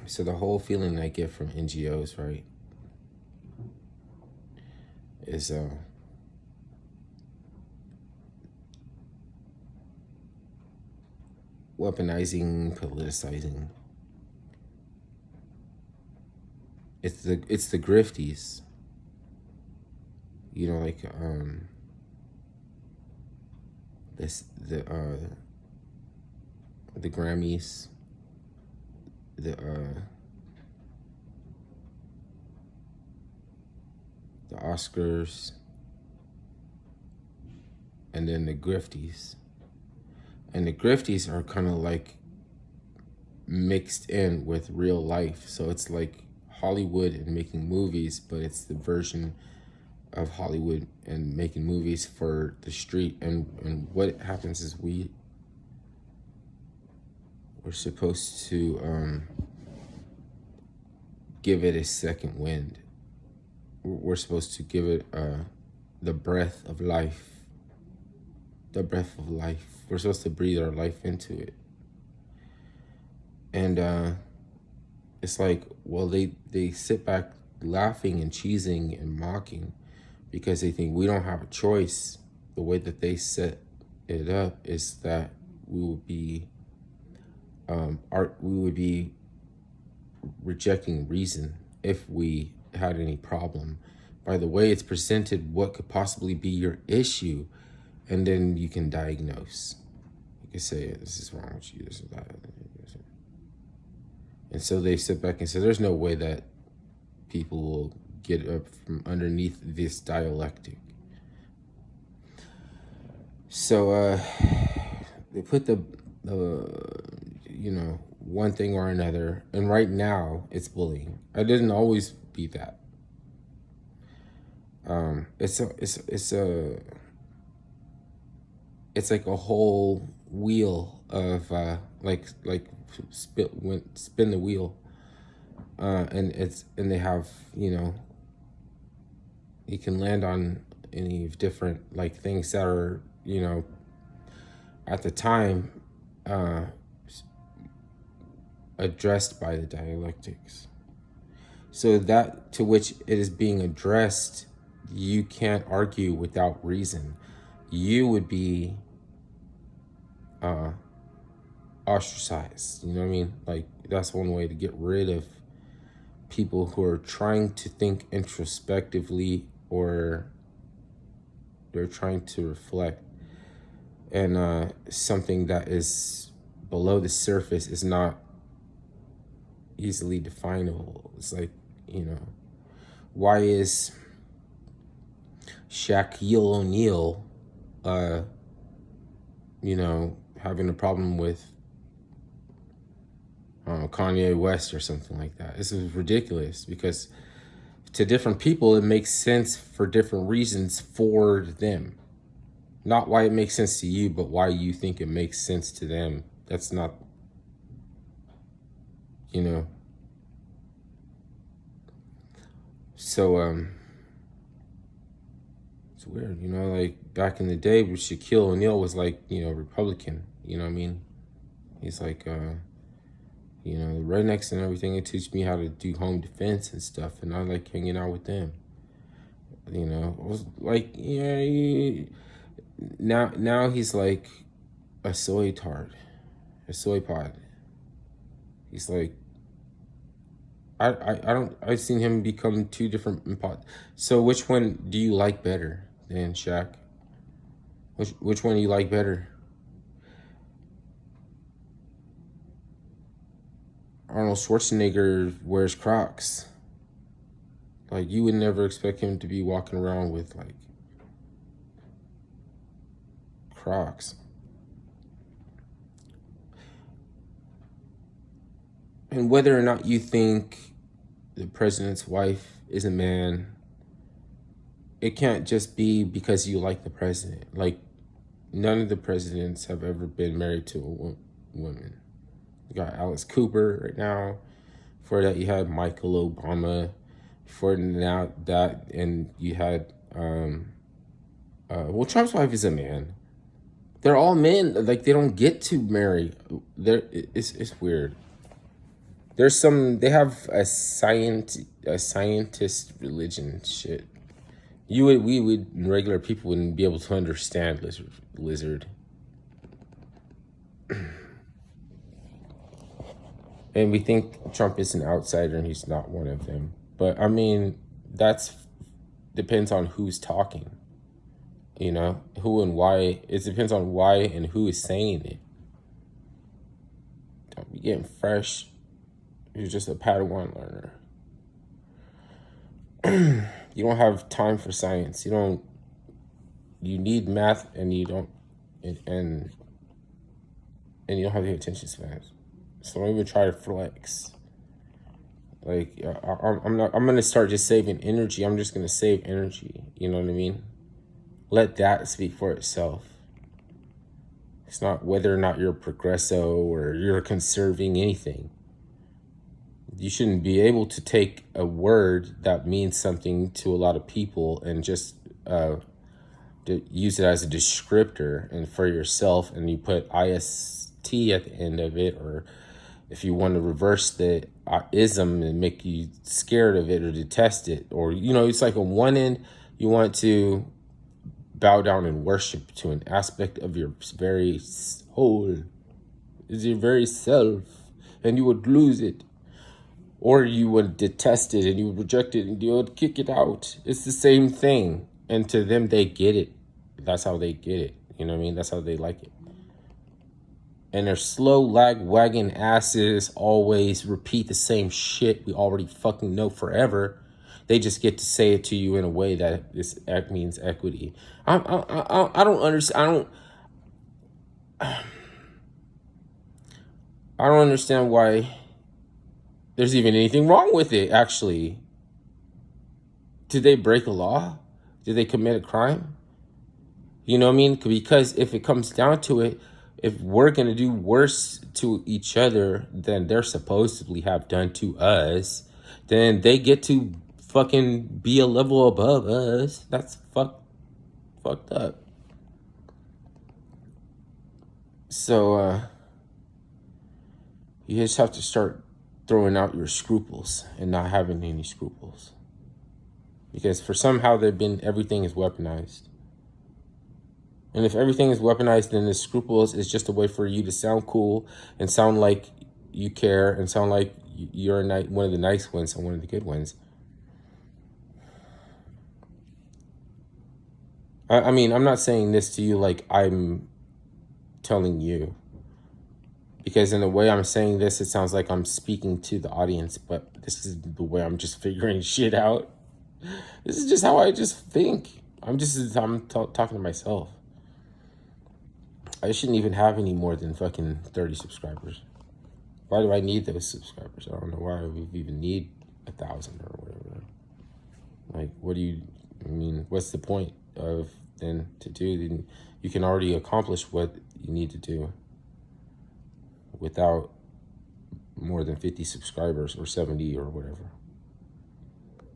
So the whole feeling I get from NGOs, right, is weaponizing, politicizing. It's the grifties, you know, like this the Grammys, the Oscars, and then the grifties. And the grifties are kind of like mixed in with real life. So it's like Hollywood and making movies, but it's the version of Hollywood and making movies for the street. And what happens is we're supposed to give it a second wind. We're supposed to give it the breath of life. The breath of life. We're supposed to breathe our life into it. And it's like, well, they sit back laughing and cheesing and mocking because they think we don't have a choice. The way that they set it up is that we would be rejecting reason if we had any problem. By the way it's presented, what could possibly be your issue, and then you can diagnose. You can say, this is wrong with you, this or that. And so they sit back and say, there's no way that people will get up from underneath this dialectic. So they put the one thing or another, and right now it's bullying. I didn't always be that. It's like a whole wheel of spin the wheel, and they have, you can land on any different like things that are, at the time addressed by the dialectics. So that to which it is being addressed, you can't argue without reason. You would be ostracized. You know what I mean? Like, that's one way to get rid of people who are trying to think introspectively, or they're trying to reflect. And something that is below the surface is not easily definable. It's like, why is Shaquille O'Neal, having a problem with Kanye West or something like that? This is ridiculous, because to different people, it makes sense for different reasons for them. Not why it makes sense to you, but why you think it makes sense to them. That's not, So, it's weird, like back in the day, Shaquille O'Neal was like, Republican, you know what I mean? He's like, the rednecks and everything, it teach me how to do home defense and stuff, and I like hanging out with them. It was like, now he's like a soy pod. He's like, I've seen him become two different pods. So which one do you like better than Shaq? Which one do you like better? Arnold Schwarzenegger wears Crocs. Like, you would never expect him to be walking around with like Crocs. And whether or not you think the president's wife is a man, it can't just be because you like the president. Like, none of the presidents have ever been married to a woman. You got Alice Cooper right now. Before that, you had Michael Obama. Before now that, and you had, Trump's wife is a man. They're all men. Like, they don't get to marry. It's weird. There's some, they have a scientist religion shit. We would, regular people wouldn't be able to understand lizard. And we think Trump is an outsider and he's not one of them. But I mean, that's depends on who's talking. You know, who and why. It depends on why and who is saying it. Don't be getting fresh. You're just a Padawan learner. You don't have time for science. You need math, and you don't, and you don't have the attention spans. So don't even try to flex. Like, I'm gonna start just saving energy. I'm just gonna save energy. You know what I mean? Let that speak for itself. It's not whether or not you're progresso or you're conserving anything. You shouldn't be able to take a word that means something to a lot of people and just use it as a descriptor and for yourself, and you put IST at the end of it, or if you want to reverse the ism and make you scared of it or detest it, or, you know, it's like on one end you want to bow down and worship to an aspect of your very soul, is your very self, and you would lose it. Or you would detest it and you would reject it and you would kick it out. It's the same thing. And to them, they get it. That's how they get it. You know what I mean? That's how they like it. And their slow lag wagging asses always repeat the same shit we already fucking know forever. They just get to say it to you in a way that this means equity. I don't understand. I don't understand why there's even anything wrong with it, actually. Did they break a law? Did they commit a crime? You know what I mean? Because if it comes down to it, if we're going to do worse to each other than they're supposedly have done to us, then they get to fucking be a level above us. That's fucked up. So, you just have to start throwing out your scruples and not having any scruples. Because for somehow everything is weaponized. And if everything is weaponized, then the scruples is just a way for you to sound cool and sound like you care and sound like you're one of the nice ones and one of the good ones. I mean, I'm not saying this to you like I'm telling you. Because in the way I'm saying this, it sounds like I'm speaking to the audience, but this is the way I'm just figuring shit out. This is just how I just think. I'm talking to myself. I shouldn't even have any more than fucking 30 subscribers. Why do I need those subscribers? I don't know why we even need 1,000 or whatever. Like, what's the point of then to do? Then you can already accomplish what you need to do without more than 50 subscribers or 70 or whatever.